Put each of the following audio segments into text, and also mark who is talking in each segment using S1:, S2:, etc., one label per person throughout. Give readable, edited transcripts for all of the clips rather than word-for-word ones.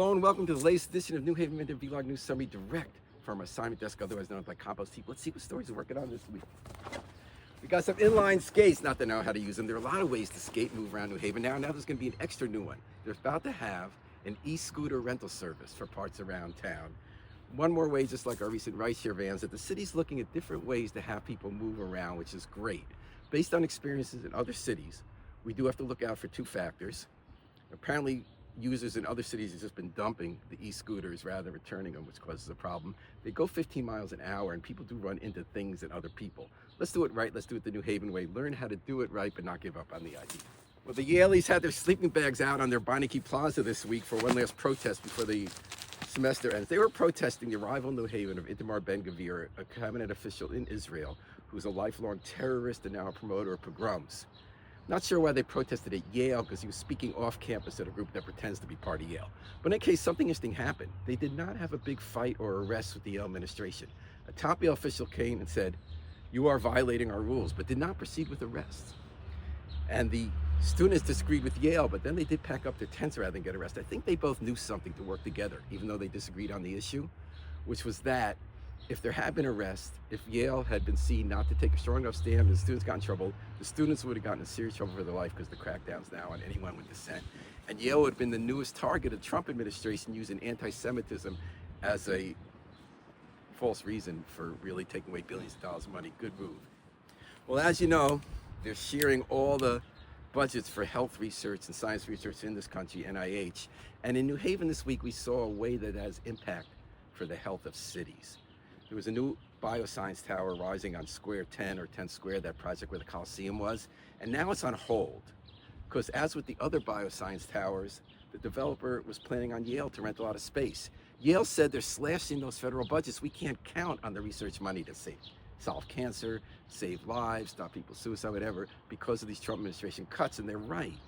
S1: Hello and welcome to the latest edition of New Haven Minute Vlog News Summary direct from our assignment desk, otherwise known as Compost Heap. Let's see what stories we're working on this week. We got some inline skates, not that I know how to use them. There are a lot of ways to skate and move around New Haven. Now there's going to be an extra new one. They're about to have an e-scooter rental service for parts around town. One more way, just like our recent rideshare vans, that the city's looking at different ways to have people move around, which is great. Based on experiences in other cities, we do have to look out for two factors. Apparently, users in other cities have just been dumping the e-scooters rather than returning them, which causes a problem. They go 15 miles an hour and people do run into things and other people. Let's do it right. Let's do it the New Haven way. Learn how to do it right, but not give up on the idea. Well, the Yaleys had their sleeping bags out on their Beinecke Plaza this week for one last protest before the semester ends. They were protesting the arrival in New Haven of Itamar Ben-Gvir, a cabinet official in Israel who's a lifelong terrorist and now a promoter of pogroms. Not sure why they protested at Yale, because he was speaking off campus at a group that pretends to be part of Yale. But in any case, something interesting happened. They did not have a big fight or arrest with the Yale administration. A top Yale official came and said, "You are violating our rules," but did not proceed with arrests. And the students disagreed with Yale, but then they did pack up their tents rather than get arrested. I think they both knew something to work together, even though they disagreed on the issue, which was that if there had been arrest, if Yale had been seen not to take a strong enough stand and the students got in trouble, the students would have gotten in serious trouble for their life because the crackdown's now on anyone with dissent. And Yale would have been the newest target of the Trump administration using anti-Semitism as a false reason for really taking away billions of dollars of money. Good move. Well, as you know, they're shearing all the budgets for health research and science research in this country, NIH. And in New Haven this week, we saw a way that has impact for the health of cities. There was a new bioscience tower rising on Square 10 or 10 Square, that project where the Coliseum was, and now it's on hold. Because as with the other bioscience towers, the developer was planning on Yale to rent a lot of space. Yale said they're slashing those federal budgets. We can't count on the research money to solve cancer, save lives, stop people's suicide, whatever, because of these Trump administration cuts, and they're right.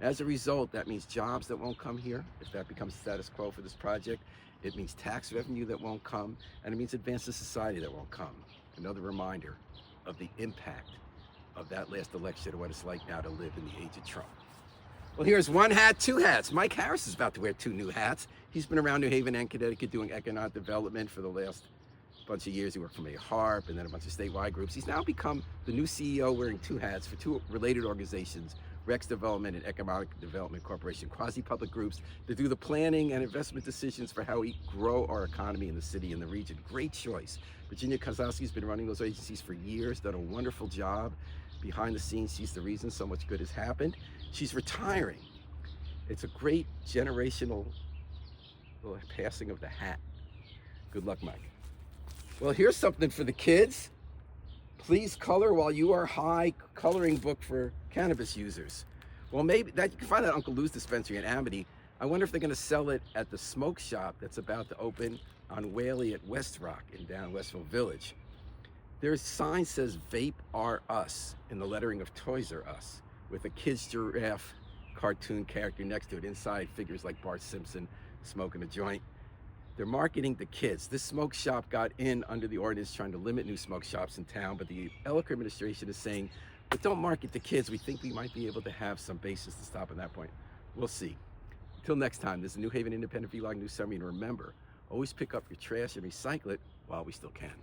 S1: As a result, that means jobs that won't come here, if that becomes status quo for this project. It means tax revenue that won't come, and it means advances to society that won't come. Another reminder of the impact of that last election and what it's like now to live in the age of Trump. Well, here's one hat, two hats. Mike Harris is about to wear two new hats. He's been around New Haven and Connecticut doing economic development for the last bunch of years. He worked for Mayor Harp and then a bunch of statewide groups. He's now become the new CEO wearing two hats for two related organizations, Rex Development and Economic Development Corporation, quasi-public groups that do the planning and investment decisions for how we grow our economy in the city and the region. Great choice. Virginia Kozlowski's been running those agencies for years, done a wonderful job. Behind the scenes, she's the reason so much good has happened. She's retiring. It's a great generational passing of the hat. Good luck, Mike. Well, here's something for the kids. Please color while you are high, coloring book for cannabis users. Well, maybe that you can find that at Uncle Lou's dispensary in Amity. I wonder if they're going to sell it at the smoke shop that's about to open on Whaley at West Rock in down Westville Village. Their sign says "Vape are Us" in the lettering of Toys R Us, with a kid's giraffe cartoon character next to it. Inside, figures like Bart Simpson smoking a joint. They're marketing to kids. This smoke shop got in under the ordinance trying to limit new smoke shops in town, but the Ellicker administration is saying, but don't market to kids. We think we might be able to have some basis to stop at that point. We'll see. Until next time, this is the New Haven Independent Vlog News Summary, and remember, always pick up your trash and recycle it while we still can.